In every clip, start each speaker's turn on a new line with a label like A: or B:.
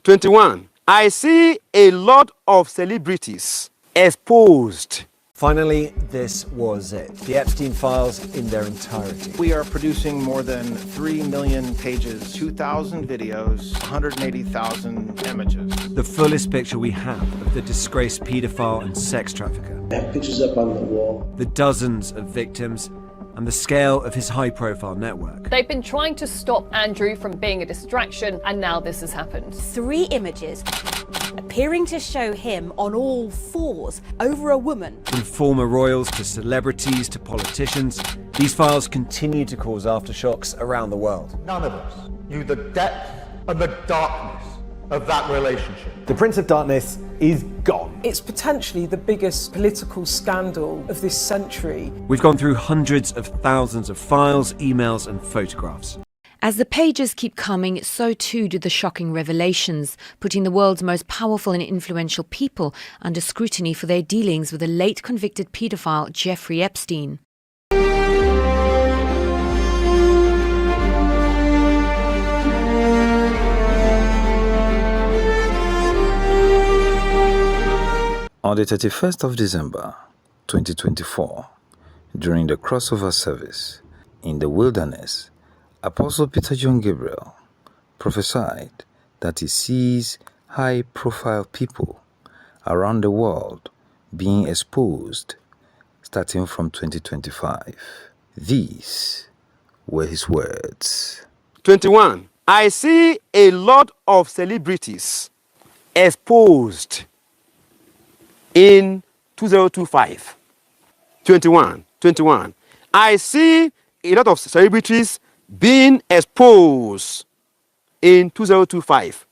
A: 21. I see a lot of celebrities exposed.
B: Finally, this was it. The Epstein files in their entirety.
C: We are producing more than 3 million pages, 2,000 videos, 180,000 images.
B: The fullest picture we have of the disgraced paedophile and sex trafficker.
D: That picture's up on the wall.
B: The dozens of victims and the scale of his high-profile network.
E: They've been trying to stop Andrew from being a distraction, and now this has happened.
F: 3 images appearing to show him on all fours over a woman.
B: From former royals to celebrities to politicians, these files continue to cause aftershocks around the world.
G: None of us knew the depth and the darkness of that relationship.
B: The Prince of Darkness is gone.
H: It's potentially the biggest political scandal of this century.
B: We've gone through hundreds of thousands of files, emails and photographs.
I: As the pages keep coming, so too do the shocking revelations, putting the world's most powerful and influential people under scrutiny for their dealings with the late convicted paedophile Jeffrey Epstein.
J: On the 31st of December, 2024, during the crossover service in the wilderness, Apostle Peter John Gabriel prophesied that he sees high-profile people around the world being exposed starting from 2025. These were his words.
A: 21. I see a lot of celebrities exposed in 2025. 21. I see a lot of celebrities being exposed in 2025.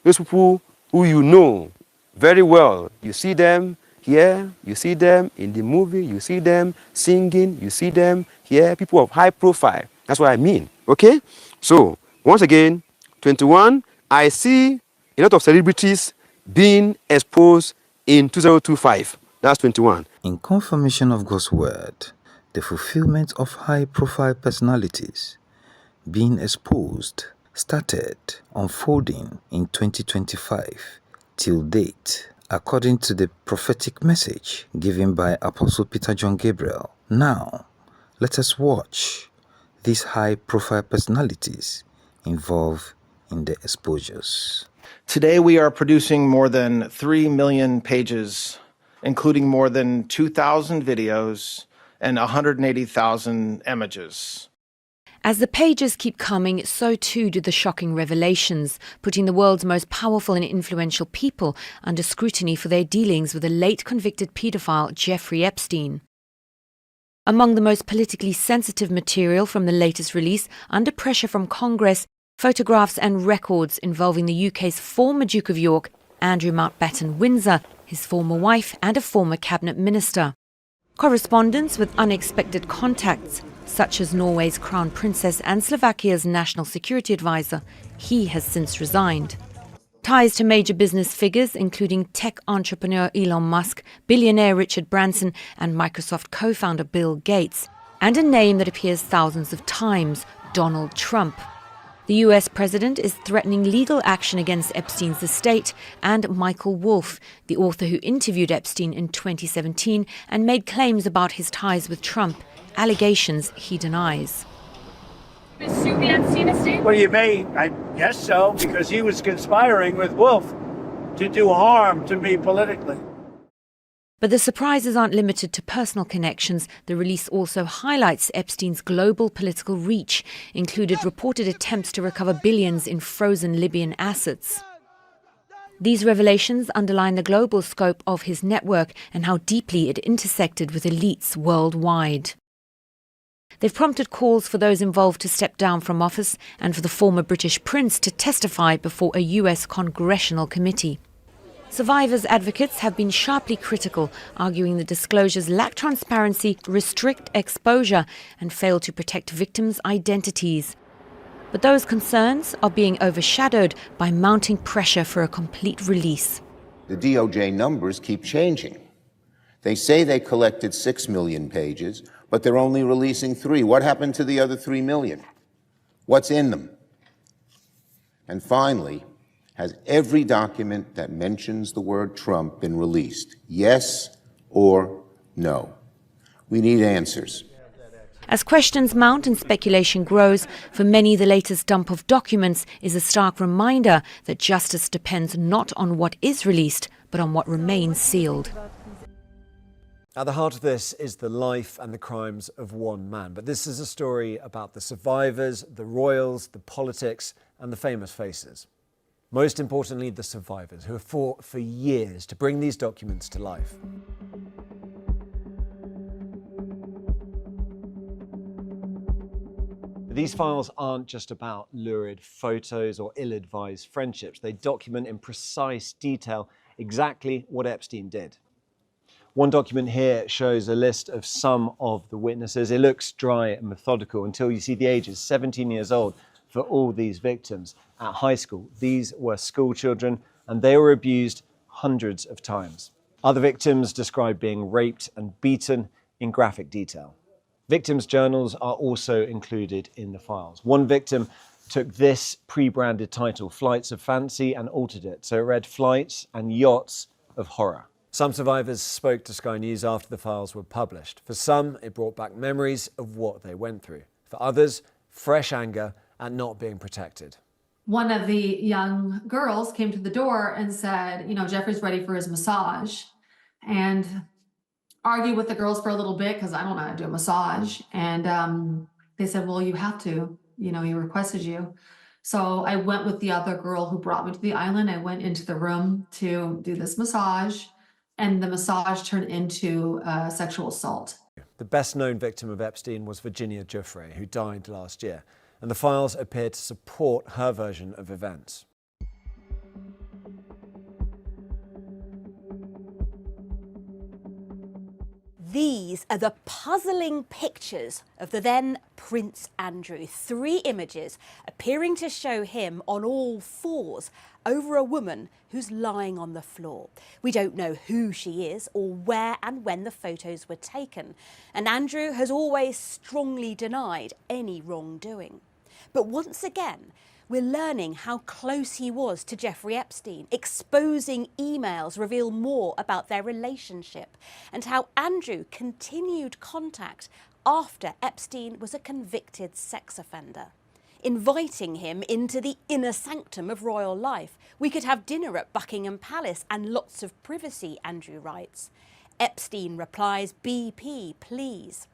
A: Those people who you know very well, you see them here, you see them in the movie, you see them singing, you see them here, people of high profile. That's what I mean, okay? So, once again, 21, I see a lot of celebrities being exposed in 2025. That's 21.
J: In confirmation of God's word, the fulfillment of high-profile personalities being exposed started unfolding in 2025 till date, according to the prophetic message given by Apostle Peter John Gabriel. Now, let us watch these high-profile personalities involved in the exposures.
C: Today we are producing more than 3 million pages, including more than 2,000 videos and 180,000 images.
I: As the pages keep coming, so too do the shocking revelations, putting the world's most powerful and influential people under scrutiny for their dealings with the late convicted paedophile Jeffrey Epstein. Among the most politically sensitive material from the latest release, under pressure from Congress, photographs and records involving the UK's former Duke of York, Andrew Mountbatten Windsor, his former wife and a former cabinet minister. Correspondence with unexpected contacts, such as Norway's Crown Princess and Slovakia's National Security Advisor. He has since resigned. Ties to major business figures, including tech entrepreneur Elon Musk, billionaire Richard Branson, and Microsoft co-founder Bill Gates. And a name that appears thousands of times, Donald Trump. The US president is threatening legal action against Epstein's estate and Michael Wolff, the author who interviewed Epstein in 2017 and made claims about his ties with Trump, allegations he denies.
E: Sue the Epstein estate?
K: Well, you may, I guess so, because he was conspiring with Wolff to do harm to me politically.
I: But the surprises aren't limited to personal connections. The release also highlights Epstein's global political reach, included reported attempts to recover billions in frozen Libyan assets. These revelations underline the global scope of his network and how deeply it intersected with elites worldwide. They've prompted calls for those involved to step down from office and for the former British prince to testify before a US congressional committee. Survivors' advocates have been sharply critical, arguing the disclosures lack transparency, restrict exposure, and fail to protect victims' identities. But those concerns are being overshadowed by mounting pressure for a complete release.
L: The DOJ numbers keep changing. They say they collected 6 million pages, but they're only releasing 3. What happened to the other 3 million? What's in them? And finally, Has every document that mentions the word Trump been released? Yes or no? We need answers.
I: As questions mount and speculation grows, for many the latest dump of documents is a stark reminder that justice depends not on what is released, but on what remains sealed.
B: At the heart of this is the life and the crimes of one man. But this is a story about the survivors, the royals, the politics, and the famous faces. Most importantly, the survivors who have fought for years to bring these documents to life. These files aren't just about lurid photos or ill-advised friendships. They document in precise detail exactly what Epstein did. One document here shows a list of some of the witnesses. It looks dry and methodical until you see the ages, 17 years old for all these victims. At high school, these were school children and they were abused hundreds of times. Other victims described being raped and beaten in graphic detail. Victims' journals are also included in the files. One victim took this pre-branded title, Flights of Fancy, and altered it. So it read Flights and Yachts of Horror. Some survivors spoke to Sky News after the files were published. For some, it brought back memories of what they went through. For others, fresh anger at not being protected.
M: One of the young girls came to the door and said, Jeffrey's ready for his massage. And argued with the girls for a little bit because I don't know how to do a massage. And they said, well, you have to, he requested you. So I went with the other girl who brought me to the island. I went into the room to do this massage, and the massage turned into sexual assault.
B: The best known victim of Epstein was Virginia Giuffre, who died last year. And the files appear to support her version of events.
F: These are the puzzling pictures of the then Prince Andrew. 3 images appearing to show him on all fours over a woman who's lying on the floor. We don't know who she is or where and when the photos were taken. And Andrew has always strongly denied any wrongdoing. But once again, we're learning how close he was to Jeffrey Epstein. Exposing emails reveal more about their relationship and how Andrew continued contact after Epstein was a convicted sex offender. Inviting him into the inner sanctum of royal life. We could have dinner at Buckingham Palace and lots of privacy, Andrew writes. Epstein replies, BP, please.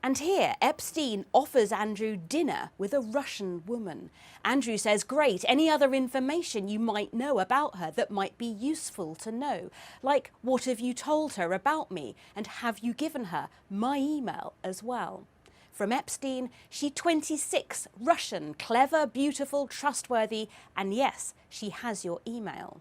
F: And here, Epstein offers Andrew dinner with a Russian woman. Andrew says, great, any other information you might know about her that might be useful to know? Like, what have you told her about me? And have you given her my email as well? From Epstein, she 26, Russian, clever, beautiful, trustworthy, and yes, she has your email.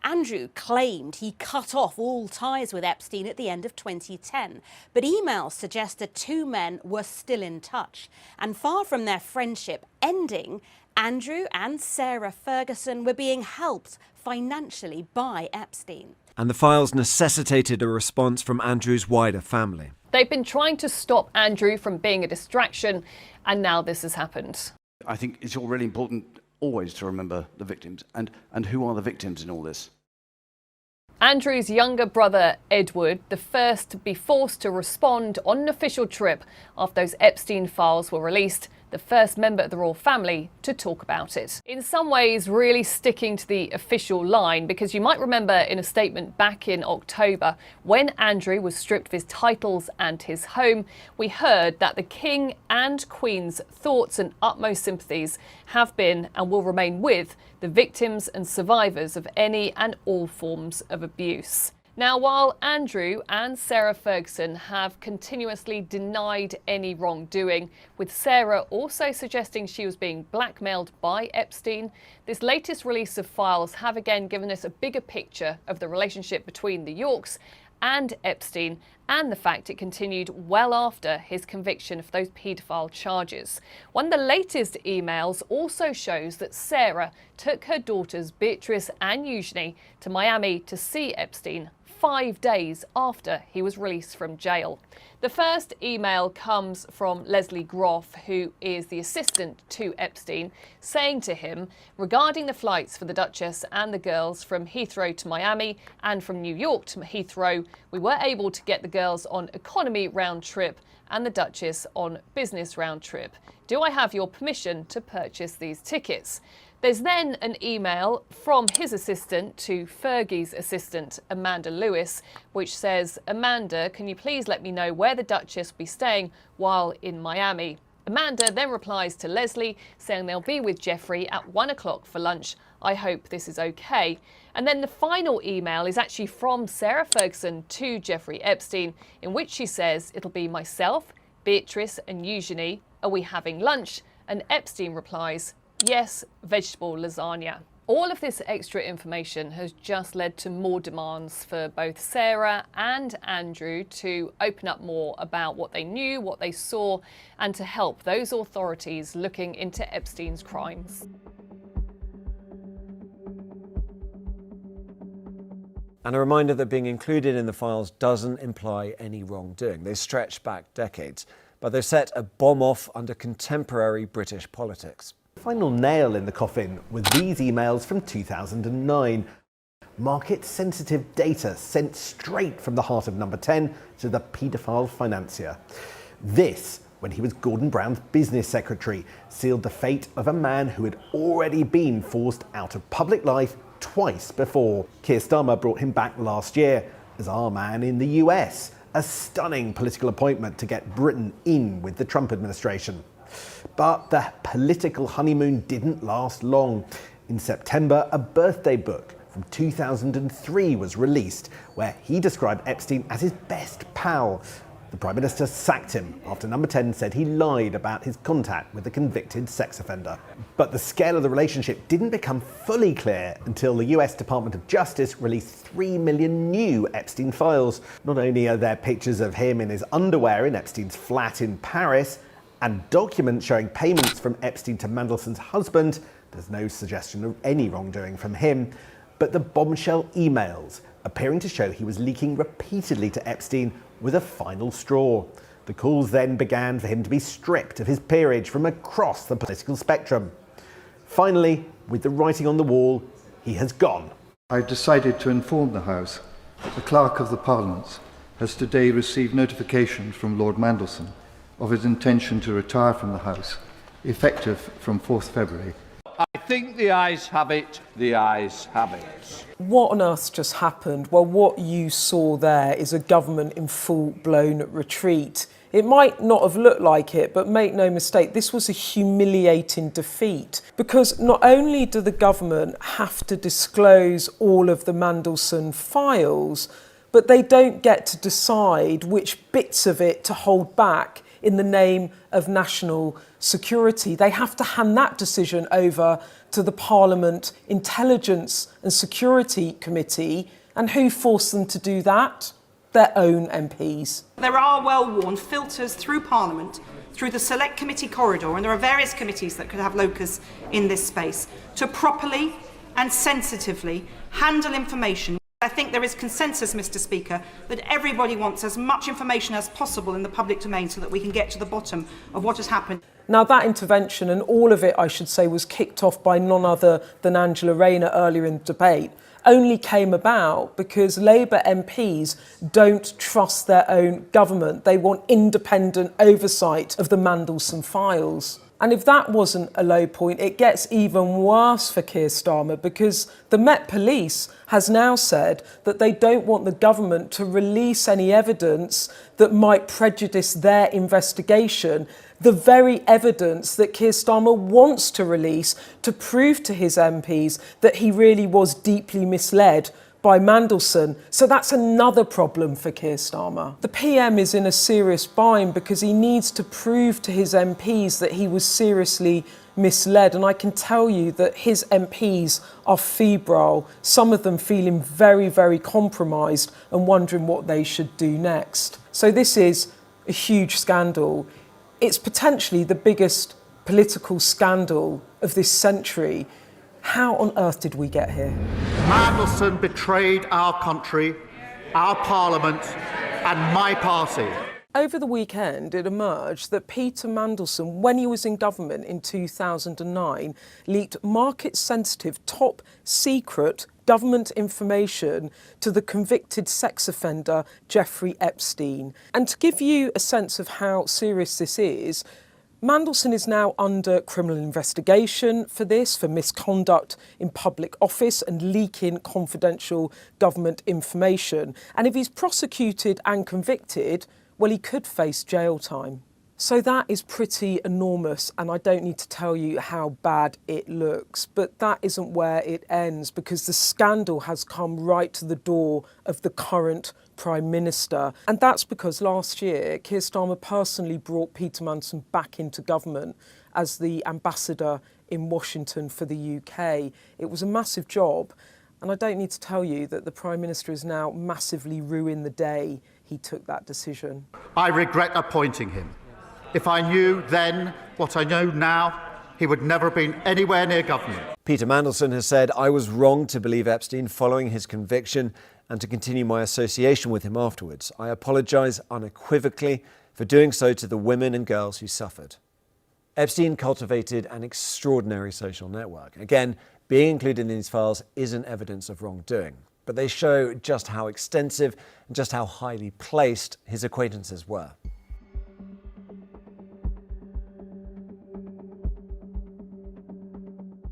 F: Andrew claimed he cut off all ties with Epstein at the end of 2010, but emails suggest the 2 men were still in touch. And far from their friendship ending, Andrew and Sarah Ferguson were being helped financially by Epstein.
B: And the files necessitated a response from Andrew's wider family.
E: They've been trying to stop Andrew from being a distraction, and now this has happened.
N: I think it's all really important always to remember the victims and who are the victims in all this.
E: Andrew's younger brother, Edward, the first to be forced to respond on an official trip after those Epstein files were released, the first member of the royal family to talk about it. In some ways, really sticking to the official line, because you might remember in a statement back in October, when Andrew was stripped of his titles and his home, we heard that the King and Queen's thoughts and utmost sympathies have been and will remain with the victims and survivors of any and all forms of abuse. Now, while Andrew and Sarah Ferguson have continuously denied any wrongdoing, with Sarah also suggesting she was being blackmailed by Epstein, this latest release of files have again given us a bigger picture of the relationship between the Yorks and Epstein, and the fact it continued well after his conviction of those paedophile charges. One of the latest emails also shows that Sarah took her daughters Beatrice and Eugenie to Miami to see Epstein 5 days after he was released from jail. The first email comes from Leslie Groff, who is the assistant to Epstein, saying to him, regarding the flights for the Duchess and the girls from Heathrow to Miami and from New York to Heathrow, we were able to get the girls on economy round trip and the Duchess on business round trip. Do I have your permission to purchase these tickets? There's then an email from his assistant to Fergie's assistant, Amanda Lewis, which says, Amanda, can you please let me know where the Duchess will be staying while in Miami? Amanda then replies to Leslie, saying they'll be with Jeffrey at 1 o'clock for lunch. I hope this is okay. And then the final email is actually from Sarah Ferguson to Jeffrey Epstein, in which she says, it'll be myself, Beatrice and Eugenie. Are we having lunch? And Epstein replies, yes, vegetable lasagna. All of this extra information has just led to more demands for both Sarah and Andrew to open up more about what they knew, what they saw, and to help those authorities looking into Epstein's crimes.
B: And a reminder that being included in the files doesn't imply any wrongdoing. They stretch back decades, but they've set a bomb off under contemporary British politics.
O: The final nail in the coffin were these emails from 2009. Market-sensitive data sent straight from the heart of Number 10 to the paedophile financier. This, when he was Gordon Brown's business secretary, sealed the fate of a man who had already been forced out of public life twice before. Keir Starmer brought him back last year as our man in the US, a stunning political appointment to get Britain in with the Trump administration. But the political honeymoon didn't last long. In September, a birthday book from 2003 was released, where he described Epstein as his best pal. The Prime Minister sacked him after Number 10 said he lied about his contact with a convicted sex offender. But the scale of the relationship didn't become fully clear until the US Department of Justice released 3 million new Epstein files. Not only are there pictures of him in his underwear in Epstein's flat in Paris, and documents showing payments from Epstein to Mandelson's husband, there's no suggestion of any wrongdoing from him, but the bombshell emails, appearing to show he was leaking repeatedly to Epstein, were the final straw. The calls then began for him to be stripped of his peerage from across the political spectrum. Finally, with the writing on the wall, he has gone.
P: I've decided to inform the House that the Clerk of the Parliament has today received notification from Lord Mandelson of his intention to retire from the House, effective from 4th February.
K: I think the ayes have it, the ayes have it.
H: What on earth just happened? Well, what you saw there is a government in full-blown retreat. It might not have looked like it, but make no mistake, this was a humiliating defeat. Because not only do the government have to disclose all of the Mandelson files, but they don't get to decide which bits of it to hold back in the name of national security. They have to hand that decision over to the Parliament Intelligence and Security Committee. And who forced them to do that? Their own MPs.
Q: There are well-worn filters through Parliament, through the Select Committee corridor, and there are various committees that could have locus in this space, to properly and sensitively handle information. I think there is consensus, Mr. Speaker, that everybody wants as much information as possible in the public domain so that we can get to the bottom of what has happened.
H: Now, that intervention, and all of it, I should say, was kicked off by none other than Angela Rayner earlier in the debate, only came about because Labour MPs don't trust their own government. They want independent oversight of the Mandelson files. And if that wasn't a low point, it gets even worse for Keir Starmer, because the Met Police has now said that they don't want the government to release any evidence that might prejudice their investigation, the very evidence that Keir Starmer wants to release to prove to his MPs that he really was deeply misled by Mandelson. So that's another problem for Keir Starmer. The PM is in a serious bind because he needs to prove to his MPs that he was seriously misled. And I can tell you that his MPs are febrile, some of them feeling very, very compromised and wondering what they should do next. So this is a huge scandal. It's potentially the biggest political scandal of this century. How on earth did we get here?
G: Mandelson betrayed our country our Parliament and my party.
H: Over the weekend, it emerged that Peter Mandelson, when he was in government in 2009, leaked market-sensitive, top-secret government information to the convicted sex offender Jeffrey Epstein. And to give you a sense of how serious this is, Mandelson is now under criminal investigation for this, for misconduct in public office and leaking confidential government information. And if he's prosecuted and convicted, well, he could face jail time. So that is pretty enormous, and I don't need to tell you how bad it looks. But that isn't where it ends, because the scandal has come right to the door of the current Prime Minister. And that's because last year, Keir Starmer personally brought Peter Mandelson back into government as the ambassador in Washington for the UK. It was a massive job, and I don't need to tell you that the Prime Minister has now massively ruined the day he took that decision.
G: I regret appointing him. If I knew then what I know now, he would never have been anywhere near government.
B: Peter Mandelson has said, "I was wrong to believe Epstein following his conviction and to continue my association with him afterwards. I apologise unequivocally for doing so to the women and girls who suffered." Epstein cultivated an extraordinary social network. Again, being included in these files isn't evidence of wrongdoing, but they show just how extensive and just how highly placed his acquaintances were.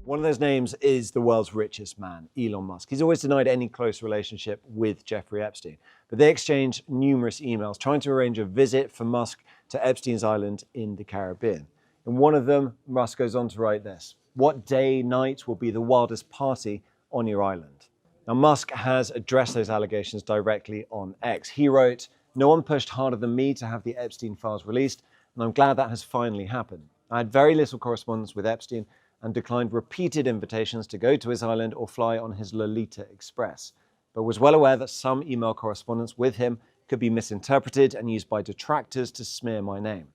B: One of those names is the world's richest man, Elon Musk. He's always denied any close relationship with Jeffrey Epstein, but they exchanged numerous emails trying to arrange a visit for Musk to Epstein's island in the Caribbean. In one of them, Musk goes on to write this: "What day, night will be the wildest party on your island?" Now, Musk has addressed those allegations directly on X. He wrote, "No one pushed harder than me to have the Epstein files released, and I'm glad that has finally happened. I had very little correspondence with Epstein and declined repeated invitations to go to his island or fly on his Lolita Express, but was well aware that some email correspondence with him could be misinterpreted and used by detractors to smear my name.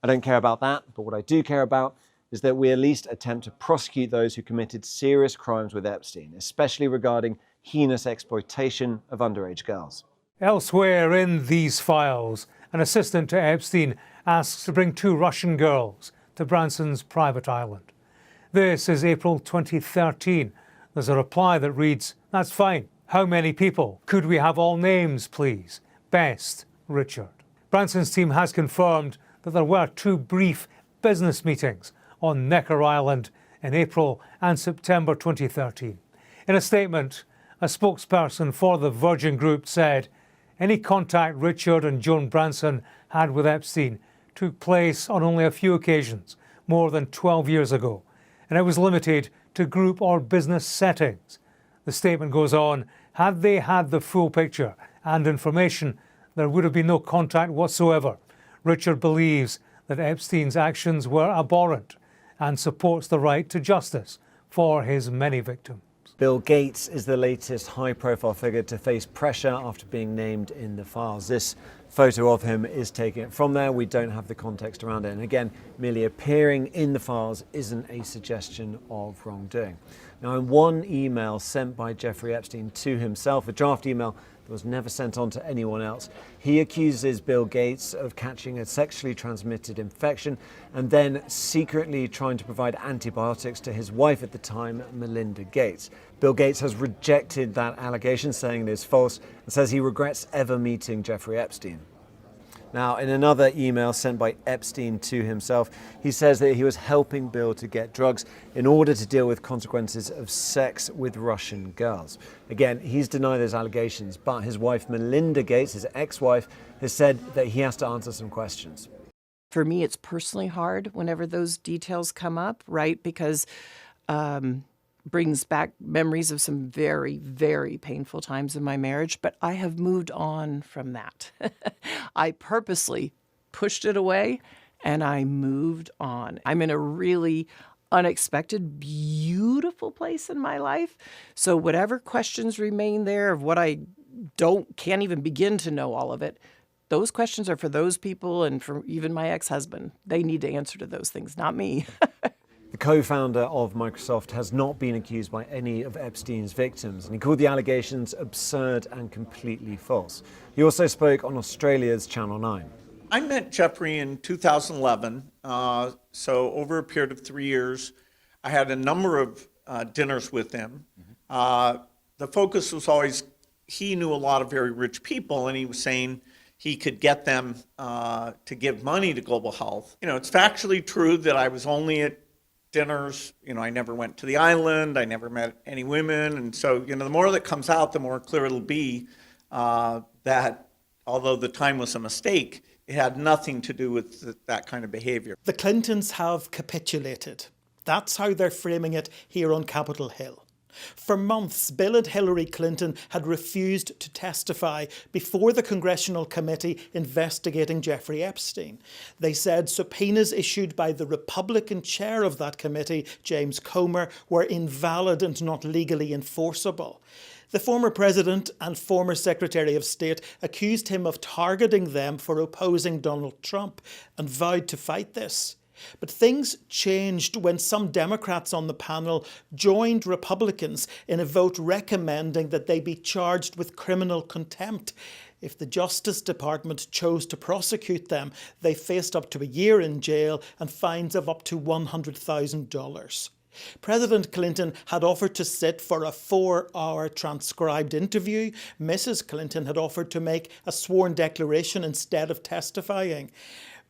B: I don't care about that, but what I do care about is that we at least attempt to prosecute those who committed serious crimes with Epstein, especially regarding heinous exploitation of underage girls."
R: Elsewhere in these files, an assistant to Epstein asks to bring 2 Russian girls to Branson's private island. This is April 2013. There's a reply that reads, "That's fine. How many people? Could we have all names, please? Best, Richard." Branson's team has confirmed that there were 2 brief business meetings on Necker Island in April and September 2013. In a statement, a spokesperson for the Virgin Group said, "Any contact Richard and Joan Branson had with Epstein took place on only a few occasions, more than 12 years ago, and it was limited to group or business settings." The statement goes on, "Had they had the full picture and information, there would have been no contact whatsoever. Richard believes that Epstein's actions were abhorrent and supports the right to justice for his many victims."
B: Bill Gates is the latest high-profile figure to face pressure after being named in the files. This photo of him is taken from there. We don't have the context around it. And again, merely appearing in the files isn't a suggestion of wrongdoing. Now, in one email sent by Jeffrey Epstein to himself, a draft email that was never sent on to anyone else, he accuses Bill Gates of catching a sexually transmitted infection and then secretly trying to provide antibiotics to his wife at the time, Melinda Gates. Bill Gates has rejected that allegation, saying it is false, and says he regrets ever meeting Jeffrey Epstein. Now, in another email sent by Epstein to himself, he says that he was helping Bill to get drugs in order to deal with consequences of sex with Russian girls. Again, he's denied those allegations, but his wife, Melinda Gates, his ex-wife, has said that he has to answer some questions.
S: For me, it's personally hard whenever those details come up, right? Because brings back memories of some very, very painful times in my marriage, but I have moved on from that. I purposely pushed it away and I moved on. I'm in a really unexpected, beautiful place in my life. So whatever questions remain there of what I can't even begin to know all of it, those questions are for those people and for even my ex-husband. They need to answer to those things, not me.
B: The co-founder of Microsoft has not been accused by any of Epstein's victims, and he called the allegations absurd and completely false. He also spoke on Australia's Channel 9.
T: I met Jeffrey in 2011, so over a period of 3 years, I had a number of dinners with him. The focus was always, he knew a lot of very rich people, and he was saying he could get them to give money to global health. You know, it's factually true that I was only at dinners. You know, I never went to the island, I never met any women, and so, you know, the more that comes out, the more clear it'll be that although the time was a mistake, it had nothing to do with that kind of behavior.
U: The Clintons have capitulated. That's how they're framing it here on Capitol Hill. For months, Bill and Hillary Clinton had refused to testify before the Congressional Committee investigating Jeffrey Epstein. They said subpoenas issued by the Republican chair of that committee, James Comer, were invalid and not legally enforceable. The former president and former Secretary of State accused him of targeting them for opposing Donald Trump and vowed to fight this. But things changed when some Democrats on the panel joined Republicans in a vote recommending that they be charged with criminal contempt. If the Justice Department chose to prosecute them, they faced up to a year in jail and fines of up to $100,000. President Clinton had offered to sit for a 4-hour transcribed interview. Mrs. Clinton had offered to make a sworn declaration instead of testifying.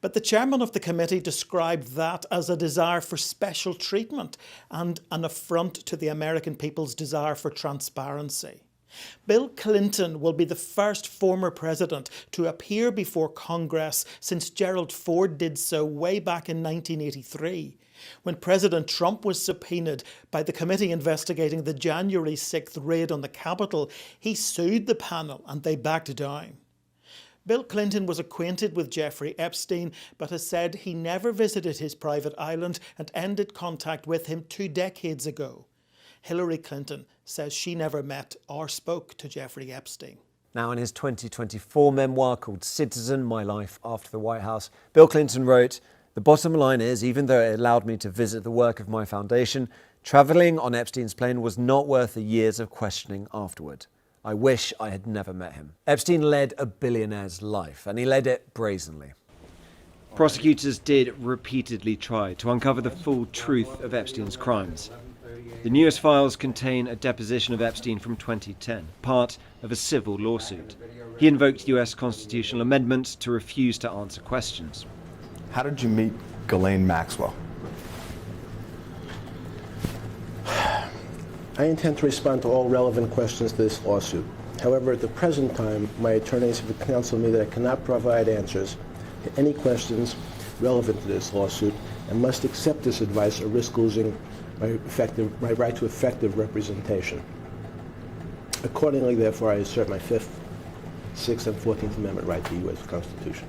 U: But the chairman of the committee described that as a desire for special treatment and an affront to the American people's desire for transparency. Bill Clinton will be the first former president to appear before Congress since Gerald Ford did so way back in 1983. When President Trump was subpoenaed by the committee investigating the January 6th raid on the Capitol, he sued the panel and they backed down. Bill Clinton was acquainted with Jeffrey Epstein, but has said he never visited his private island and ended contact with him 2 decades ago. Hillary Clinton says she never met or spoke to Jeffrey Epstein.
B: Now, in his 2024 memoir called Citizen, My Life After the White House, Bill Clinton wrote, "The bottom line is, even though it allowed me to visit the work of my foundation, travelling on Epstein's plane was not worth the years of questioning afterward. I wish I had never met him." Epstein led a billionaire's life, and he led it brazenly. Prosecutors did repeatedly try to uncover the full truth of Epstein's crimes. The newest files contain a deposition of Epstein from 2010, part of a civil lawsuit. He invoked US constitutional amendments to refuse to answer questions.
V: How did you meet Ghislaine Maxwell?
D: I intend to respond to all relevant questions to this lawsuit. However, at the present time, my attorneys have counseled me that I cannot provide answers to any questions relevant to this lawsuit and must accept this advice or risk losing my right to effective representation. Accordingly, therefore, I assert my 5th, 6th, and 14th Amendment right to the U.S. Constitution.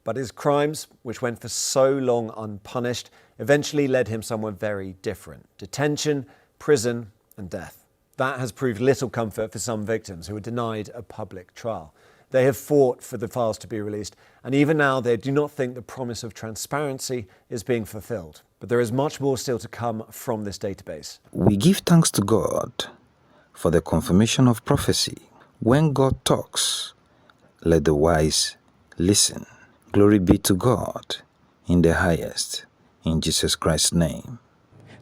B: But his crimes, which went for so long unpunished, eventually led him somewhere very different: detention, prison, and death. That has proved little comfort for some victims who were denied a public trial. They have fought for the files to be released, and even now they do not think the promise of transparency is being fulfilled. But there is much more still to come from this database.
J: We give thanks to God for the confirmation of prophecy. When God talks, let the wise listen. Glory be to God in the highest, in Jesus Christ's name.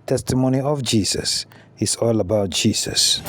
J: Testimony of Jesus is all about Jesus.